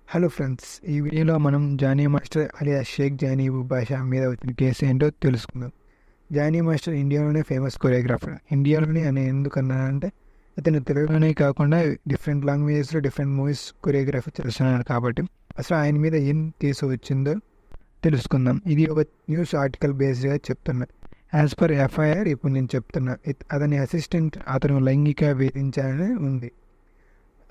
Hello friends, ఈ వీడియోలో మనం జానీ మాస్టర్ అలియా షేక్ జానీ బాషా మీద వచ్చిన కేసు ఏంటో తెలుసుకుందాం. జానీ మాస్టర్ ఇండియాలోనే ఫేమస్ కొరియోగ్రాఫర్. ఇండియాలోనే అని ఎందుకన్నానంటే అతను తెలుగులోనే కాకుండా డిఫరెంట్ లాంగ్వేజెస్లో డిఫరెంట్ మూవీస్ కొరియోగ్రఫీ చేస్తున్నాడు కాబట్టి అసలు ఆయన మీద ఏం కేసు వచ్చిందో తెలుసుకుందాం. ఇది ఒక న్యూస్ ఆర్టికల్ బేస్డ్గా చెప్తున్నా. యాజ్ పర్ ఎఫ్ఐఆర్ ఇప్పుడు నేను చెప్తున్నా. అతని అసిస్టెంట్ అతను లైంగిక వేధించాలని ఉంది.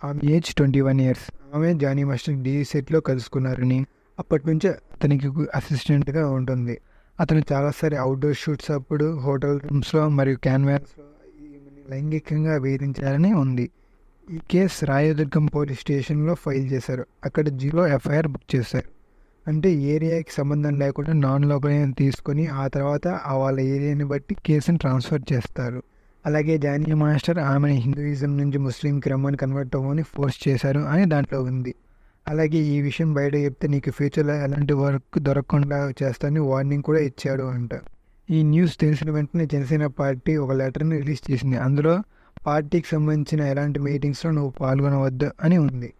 ఆమె ఏజ్ 21 ఇయర్స్. ఆమె జానీ మాస్టర్ డి సెట్లో కలుసుకున్నారని, అప్పటి నుంచే అతనికి అసిస్టెంట్గా ఉంటుంది. అతను చాలాసారి అవుట్డోర్ షూట్స్ అప్పుడు హోటల్ రూమ్స్లో మరియు క్యాన్వాస్లో ఈమెని లైంగికంగా వేధించాలని ఉంది. ఈ కేసు రాయదుర్గం పోలీస్ స్టేషన్లో ఫైల్ చేశారు. అక్కడ జీలో ఎఫ్ఐఆర్ బుక్ చేశారు. అంటే ఏరియాకి సంబంధం లేకుండా నాన్ లోకల్ తీసుకొని ఆ తర్వాత వాళ్ళ ఏరియాని బట్టి కేసుని ట్రాన్స్ఫర్ చేస్తారు. అలాగే జానీ మాస్టర్ ఆమెను హిందూయిజం నుంచి ముస్లింకి రమ్మని కన్వర్ట్ అవ్వమని ఫోర్స్ చేశారు అని దాంట్లో ఉంది. అలాగే ఈ విషయం బయట చెప్తే నీకు ఫ్యూచర్లో ఎలాంటి వర్క్ దొరకకుండా చేస్తానని వార్నింగ్ కూడా ఇచ్చాడు అంట. ఈ న్యూస్ తెలిసిన వెంటనే జనసేన పార్టీ ఒక లెటర్ని రిలీజ్ చేసింది. అందులో పార్టీకి సంబంధించిన ఎలాంటి మీటింగ్స్లో నువ్వు పాల్గొనవద్దు అని ఉంది.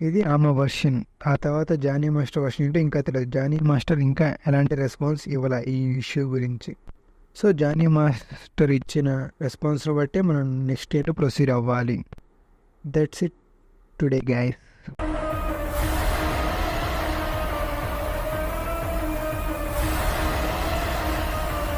ఇది ఆమె వర్షన్. ఆ తర్వాత జానీ మాస్టర్ వర్షన్ ఏంటో ఇంకా తెలియదు. జానీ మాస్టర్ ఇంకా ఎలాంటి రెస్పాన్స్ ఇవ్వాల ఈ ఇష్యూ గురించి. సో జానీ మాస్టర్ ఇచ్చిన రెస్పాన్స్ని బట్టి మనం నెక్స్ట్ ఏంటో ప్రొసీడ్ అవ్వాలి. That's it today guys.